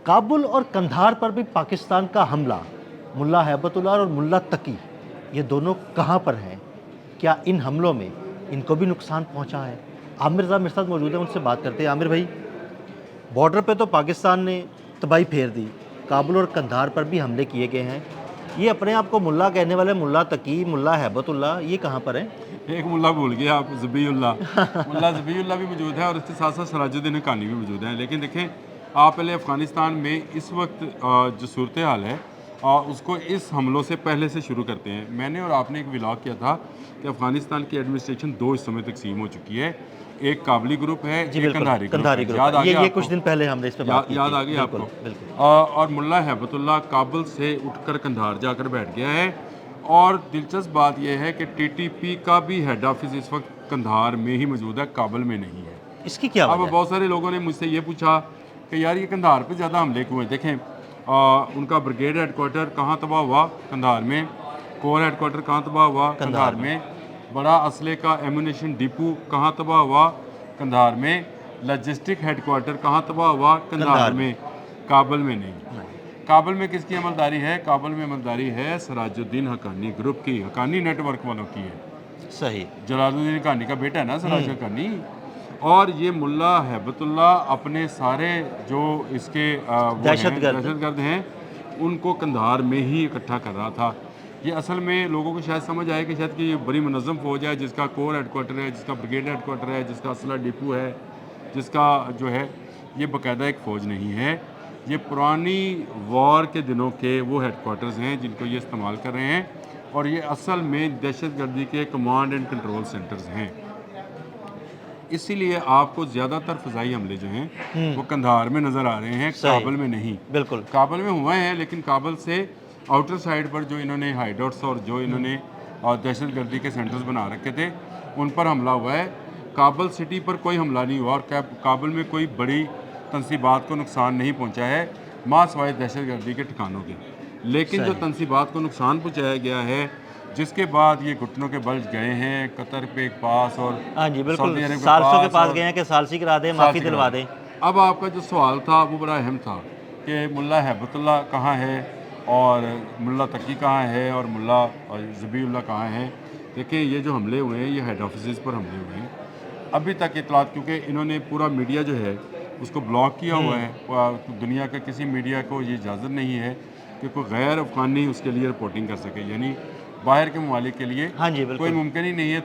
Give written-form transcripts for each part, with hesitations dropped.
کابل اور قندھار پر بھی پاکستان کا حملہ، ملا ہیبت اللہ اور ملا تقی یہ دونوں کہاں پر ہیں؟ کیا ان حملوں میں ان کو بھی نقصان پہنچا ہے؟ عامر صاحب میرے ساتھ موجود ہیں، ان سے بات کرتے ہیں۔ عامر بھائی، بارڈر پہ تو پاکستان نے تباہی پھیر دی، کابل اور قندھار پر بھی حملے کیے گئے ہیں، یہ اپنے آپ کو ملا کہنے والے ملا تقی، ملا ہیبت اللہ، یہ کہاں پر ہیں؟ ایک ملا بھول گیا آپ، ذبیح اللہ، ملا ذبیح اللہ بھی موجود ہے اور اس کے ساتھ ساتھ سراج الدین حقانی بھی موجود ہیں۔ لیکن دیکھیں آپ پہلے افغانستان میں اس وقت جو صورتحال ہے اس کو اس حملوں سے پہلے سے شروع کرتے ہیں۔ میں نے اور آپ نے ایک ولاگ کیا تھا کہ افغانستان کی ایڈمنسٹریشن دو حصوں میں تقسیم ہو چکی ہے، ایک کابلی گروپ ہے، ایک قندھاری گروپ ہے۔ یاد آ گیا یہ آپ کو؟ کچھ دن پہلے ہم نے اس پہ بات کی یاد آ گیا آپ کو؟ بالکل۔ اور ملا ہیبت اللہ کابل سے اٹھ کر قندھار جا کر بیٹھ گیا ہے، اور دلچسپ بات یہ ہے کہ ٹی ٹی پی کا بھی ہیڈ آفس اس وقت قندھار میں ہی موجود ہے، کابل میں نہیں ہے۔ اس کی کیا اب وجہ ہے؟ بہت سارے لوگوں نے مجھ سے یہ پوچھا کہ یار یہ قندھار پہ زیادہ حملے کیوں ہیں؟ دیکھیں ان کا بریگیڈ ہیڈ کوارٹر کہاں تباہ ہوا؟ قندھار میں۔ کور ہیڈ کوارٹر کہاں تباہ ہوا؟ قندھار میں۔ بڑا اسلحے کا ایمونیشن ڈپو کہاں تباہ ہوا؟ قندھار میں۔ لاجسٹک ہیڈ کوارٹر کہاں تباہ ہوا؟ قندھار میں۔ کابل میں نہیں۔ کابل میں کس کی عملداری ہے؟ کابل میں عملداری ہے سراج الدین حقانی گروپ کی، حقانی نیٹ ورک والوں کی ہے۔ صحیح۔ جلال الدین حقانی کا بیٹا ہے نا سراج حقانی۔ اور یہ ملا ہیبت اللہ اپنے سارے جو اس کے دہشت گرد ہیں ان کو قندھار میں ہی اکٹھا کر رہا تھا۔ یہ اصل میں لوگوں کو شاید سمجھ آئے کہ شاید کہ یہ بڑی منظم فوج ہے جس کا کور ہیڈ کوارٹر ہے، جس کا بریگیڈ ہیڈ کوارٹر ہے، جس کا اسلحہ ڈپو ہے، جس کا جو ہے یہ باقاعدہ ایک فوج نہیں ہے۔ یہ پرانی وار کے دنوں کے وہ ہیڈ کوارٹرز ہیں جن کو یہ استعمال کر رہے ہیں، اور یہ اصل میں دہشت گردی کے کمانڈ اینڈ کنٹرول سینٹرز ہیں۔ اسی لیے آپ کو زیادہ تر فضائی حملے جو ہیں وہ قندھار میں نظر آ رہے ہیں، کابل میں نہیں۔ بالکل کابل میں ہوئے ہیں لیکن کابل سے آؤٹر سائڈ پر جو انہوں نے ہائی ڈاٹس اور جو انہوں نے دہشت گردی کے سینٹرز بنا رکھے تھے ان پر حملہ ہوا ہے۔ کابل سٹی پر کوئی حملہ نہیں ہوا، اور کابل میں کوئی بڑی تنصیبات کو نقصان نہیں پہنچا ہے ماں سوائے دہشت گردی کے ٹھکانوں کے۔ لیکن جو تنصیبات کو نقصان پہنچایا گیا ہے جس کے بعد یہ گھٹنوں کے بل گئے ہیں قطر کے پاس اور سعودی عرب کے پاس گئے ہیں کہ ثالثی کرا دیں، معافی دلوا دیں۔ اب آپ کا جو سوال تھا وہ بڑا اہم تھا کہ ملا ہیبت اللہ کہاں ہے اور ملا تقی کہاں ہے اور ملا ذبیح اللہ کہاں ہے۔ دیکھیں یہ جو حملے ہوئے ہیں یہ ہیڈ آفیسز پر حملے ہوئے ہیں۔ ابھی تک اطلاعات، کیونکہ انہوں نے پورا میڈیا جو ہے اس کو بلاک کیا ہوا ہے، دنیا کا کسی میڈیا کو یہ اجازت نہیں ہے کہ کوئی غیر افغانی اس کے لیے رپورٹنگ کر سکے، یعنی باہر کے ممالک کے لیے کوئی ممکن ہی نہیں ہے۔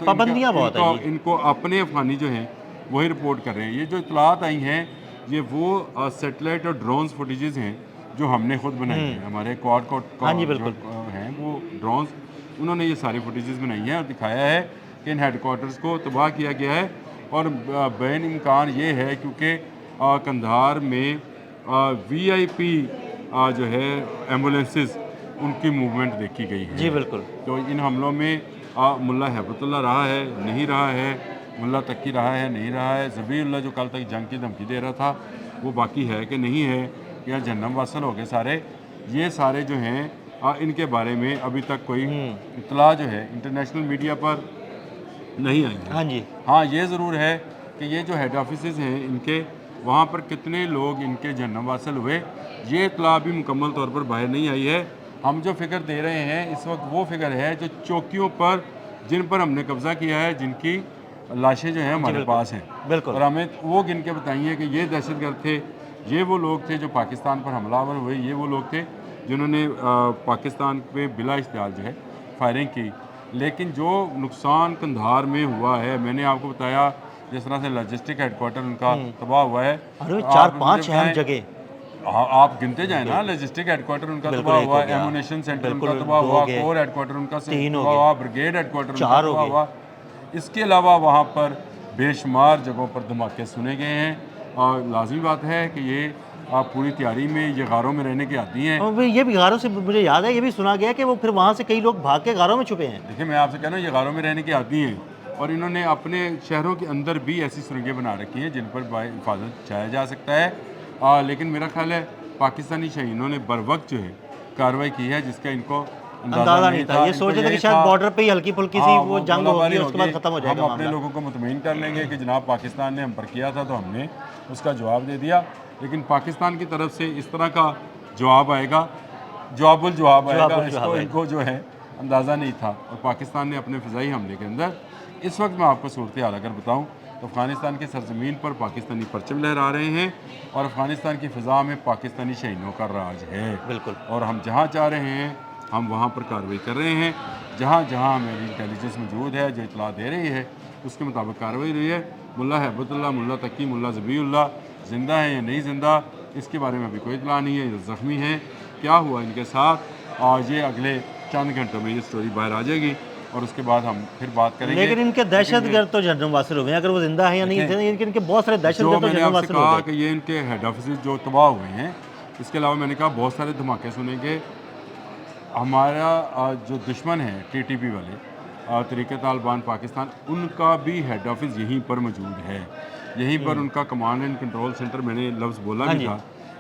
تو ان کو اپنے افغانی جو ہیں وہی رپورٹ کر رہے ہیں۔ یہ جو اطلاعات آئی ہیں یہ وہ سیٹلائٹ اور ڈرونز فوٹیجز ہیں جو ہم نے خود بنائی ہیں، ہمارے کوارڈ ہیں وہ ڈرونز، انہوں نے یہ ساری فوٹیجز بنائی ہیں اور دکھایا ہے کہ ان ہیڈ کوارٹرز کو تباہ کیا گیا ہے۔ اور بین امکان یہ ہے کیونکہ قندھار میں وی آئی پی جو ہے ایمبولینسز ان کی موومنٹ دیکھی گئی ہے۔ جی بالکل۔ تو ان حملوں میں ملا ہیبت اللہ رہا ہے نہیں رہا ہے، ملا تقی رہا ہے نہیں رہا ہے، ذبیح اللہ جو کل تک جنگ کی دھمکی دے رہا تھا وہ باقی ہے کہ نہیں ہے، یا جہنم واصل ہو گئے سارے، یہ سارے جو ہیں ان کے بارے میں ابھی تک کوئی اطلاع جو ہے انٹرنیشنل میڈیا پر نہیں آئی ہے۔ ہاں یہ ضرور ہے کہ یہ جو ہیڈ آفیسز ہیں ان کے وہاں پر کتنے لوگ ان کے جہنم واصل ہوئے یہ اطلاع بھی مکمل طور پر باہر نہیں آئی ہے۔ ہم جو فگر دے رہے ہیں اس وقت وہ فگر ہے جو چوکیوں پر جن پر ہم نے قبضہ کیا ہے، جن کی لاشیں جو ہیں ہمارے پاس ہیں، اور ہمیں وہ گن کے بتائیے کہ یہ دہشت گرد تھے، یہ وہ لوگ تھے جو پاکستان پر حملہ آور ہوئے، یہ وہ لوگ تھے جنہوں نے پاکستان پہ بلا اشتعال جو ہے فائرنگ کی۔ لیکن جو نقصان قندھار میں ہوا ہے میں نے آپ کو بتایا، جس طرح سے لاجسٹک ہیڈ کوارٹر ان کا تباہ ہوا ہے، 4-5 اہم جگہ آپ گنتے جائیں نا، لاجسٹک ہیڈ کوارٹر ان کا تباہ ہوا، ایمونیشن سینٹر ان کا تباہ ہوا، کور ہیڈ کوارٹر ان کا تباہ ہوا، بریگیڈ ہیڈ کوارٹر ان کا تباہ ہوا۔ اس کے علاوہ وہاں پر بے شمار جگہوں پر دھماکے سنے گئے ہیں، اور لازمی بات ہے کہ یہ پوری تیاری میں یہ غاروں میں رہنے کے عادی ہیں۔ یہ بھی غاروں سے مجھے یاد ہے، یہ بھی سنا گیا کہ وہ پھر وہاں سے کئی لوگ بھاگ کے غاروں میں چھپے ہیں۔ دیکھیں میں آپ سے کہہ رہا ہوں یہ غاروں میں رہنے کے عادی ہیں، اور انہوں نے اپنے شہروں کے اندر بھی ایسی سرنگیں بنا رکھی ہیں جن پر حفاظت چھایا جا سکتا ہے، لیکن میرا خیال ہے پاکستانی شہینوں نے بر وقت جو ہے کارروائی کی ہے جس کا ان کو اندازہ نہیں تھا, یہ سوچے تھے کہ شاید بارڈر پہ ہی ہلکی پھلکی سی وہ جنگ ہوگی اور اس کے بعد ختم ہو جائے گا ہم اپنے معاملہ. لوگوں کو مطمئن کر لیں گے کہ جناب پاکستان نے ہم پر کیا تھا تو ہم نے اس کا جواب دے دیا, لیکن پاکستان کی طرف سے اس طرح کا جواب آئے گا, جواب الجواب آئے گا, اس کو ان کو جو ہے اندازہ نہیں تھا. اور پاکستان نے اپنے فضائی حملے کے اندر اس وقت میں آپ کو صورتحال اگر بتاؤں تو افغانستان کی سرزمین پر پاکستانی پرچم لہرا رہے ہیں اور افغانستان کی فضا میں پاکستانی شہینوں کا راج ہے. بالکل. اور ہم جہاں چاہ رہے ہیں ہم وہاں پر کارروائی کر رہے ہیں, جہاں جہاں ہماری انٹیلیجنس موجود ہے جو اطلاع دے رہی ہے اس کے مطابق کارروائی رہی ہے. ملا ہیبت اللہ, ملا تقی, ملا ذبیح اللہ زندہ ہیں یا نہیں زندہ اس کے بارے میں ابھی کوئی اطلاع نہیں ہے. یہ زخمی ہیں, کیا ہوا ان کے ساتھ, اور یہ اگلے چند گھنٹوں میں یہ سٹوری باہر آ جائے گی اور اس کے بعد ہم پھر بات کریں گے. لیکن ان کے دہشت گرد تو جنرل واصل ہوئے ہیں, اگر وہ زندہ ہیں یا نہیں زندہ, ان کے بہت سارے دہشت جو گرد تو میں نے جنرل آپ سے واصل ہو کہا گئے. کہ یہ ان کے ہیڈ آفیسز جو تباہ ہوئے ہیں, اس کے علاوہ میں نے کہا بہت سارے دھماکے سنیں گے. ہمارا جو دشمن ہے ٹی ٹی پی والے طریقہ طالبان پاکستان, ان کا بھی ہیڈ آفس یہیں پر موجود ہے, یہیں پر ان کا کمانڈ اینڈ کنٹرول سینٹر, میں نے لفظ بولا بھی تھا,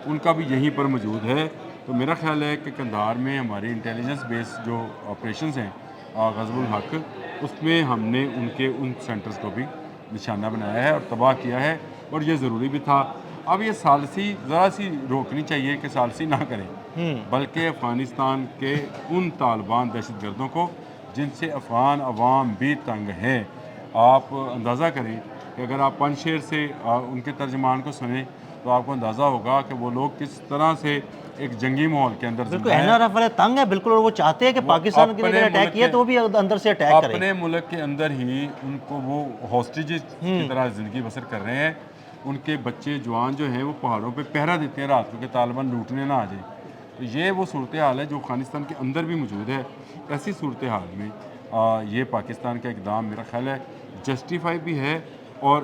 ان کا بھی یہیں پر موجود ہے. تو میرا خیال ہے کہ قندھار میں ہماری انٹیلیجنس بیس جو آپریشنز ہیں غزب الحق, اس میں ہم نے ان سینٹرز کو بھی نشانہ بنایا ہے اور تباہ کیا ہے, اور یہ ضروری بھی تھا. اب یہ ثالثی ذرا سی روکنی چاہیے کہ ثالثی نہ کریں, بلکہ افغانستان کے ان طالبان دہشت گردوں کو جن سے افغان عوام بھی تنگ ہے. آپ اندازہ کریں کہ اگر آپ پنجشیر سے ان کے ترجمان کو سنیں تو آپ کو اندازہ ہوگا کہ وہ لوگ کس طرح سے ایک جنگی ماحول کے اندر بالکل این آر ایف والے تنگ ہے بالکل, اور وہ چاہتے ہیں کہ پاکستان کے لیے اٹیک کیا تو وہ بھی اندر سے اٹیک کریں. اپنے ملک کے اندر ہی ان کو وہ ہاسٹیجز کی طرح زندگی بسر کر رہے ہیں. ان کے بچے جوان جو ہیں وہ پہاڑوں پہ پہرا دیتے ہیں رات کو کہ طالبان لوٹنے نہ آ جائیں. تو یہ وہ صورتحال ہے جو افغانستان کے اندر بھی موجود ہے. ایسی صورتحال میں یہ پاکستان کا اقدام میرا خیال ہے جسٹیفائی بھی ہے اور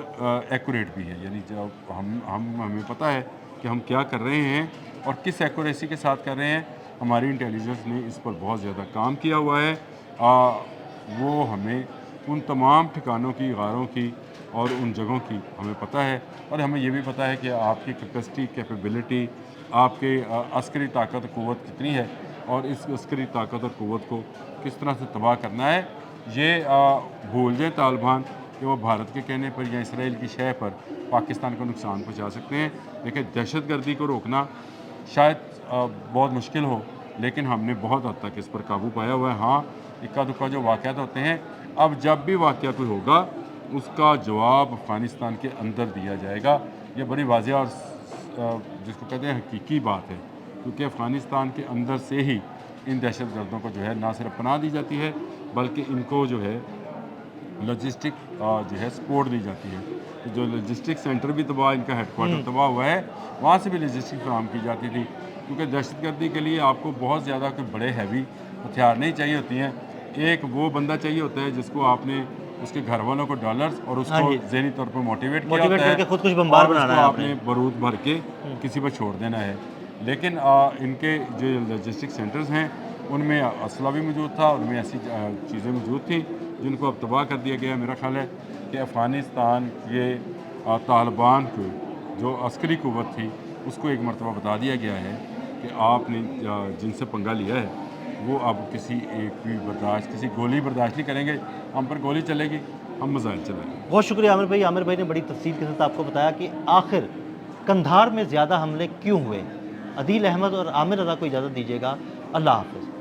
ایکوریٹ بھی ہے. یعنی جب ہمیں پتہ ہے کہ ہم کیا کر رہے ہیں اور کس ایکوریسی کے ساتھ کر رہے ہیں. ہماری انٹیلیجنس نے اس پر بہت زیادہ کام کیا ہوا ہے. وہ ہمیں ان تمام ٹھکانوں کی, غاروں کی اور ان جگہوں کی ہمیں پتہ ہے, اور ہمیں یہ بھی پتہ ہے کہ آپ کی کیپیسٹی, کیپیبلٹی, آپ کے عسکری طاقت و قوت کتنی ہے اور اس عسکری طاقت اور قوت کو کس طرح سے تباہ کرنا ہے. یہ بھول جائیں طالبان کہ وہ بھارت کے کہنے پر یا اسرائیل کی شے پر پاکستان کو نقصان پہنچا سکتے ہیں. دیکھیں دہشت گردی کو روکنا شاید بہت مشکل ہو, لیکن ہم نے بہت حد تک اس پر قابو پایا ہوا ہے. ہاں اکا دکا جو واقعات ہوتے ہیں, اب جب بھی واقعہ کوئی ہوگا اس کا جواب افغانستان کے اندر دیا جائے گا. یہ بڑی واضح اور جس کو کہتے ہیں حقیقی بات ہے, کیونکہ افغانستان کے اندر سے ہی ان دہشت گردوں کو جو ہے نہ صرف پناہ دی جاتی ہے بلکہ ان کو جو ہے لاجسٹک جو ہے سپورٹ دی جاتی ہے. تو جو لاجسٹک سینٹر بھی تباہ, ان کا ہیڈ کوارٹر تباہ ہوا ہے, وہاں سے بھی لاجسٹک فراہم کی جاتی تھی. کیونکہ دہشت گردی کے لیے آپ کو بہت زیادہ کوئی بڑے ہیوی ہتھیار نہیں چاہیے ہوتی ہیں. ایک وہ بندہ چاہیے ہوتا ہے جس کو آپ نے اس کے گھر والوں کو ڈالرز اور اس کو ذہنی طور پر موٹیویٹ کیا ہوتا ہے, خود کچھ بمبار بنانا ہے آپ نے بارود بھر کے کسی پر چھوڑ دینا ہے. لیکن ان کے جو لاجسٹک سینٹرز ہیں ان میں اسلحہ بھی موجود تھا, ان میں ایسی چیزیں موجود تھیں جن کو اب تباہ کر دیا گیا. میرا خیال ہے کہ افغانستان کے طالبان کو جو عسکری قوت تھی اس کو ایک مرتبہ بتا دیا گیا ہے کہ آپ نے جن سے پنگا لیا ہے وہ اب کسی ایک بھی کسی گولی برداشت نہیں کریں گے. ہم پر گولی چلے گی, ہم میزائل چلائیں گے. بہت شکریہ عامر بھائی. عامر بھائی نے بڑی تفصیل کے ساتھ آپ کو بتایا کہ آخر قندھار میں زیادہ حملے کیوں ہوئے. عدیل احمد اور عامر رضا کو اجازت دیجیے گا. اللہ حافظ.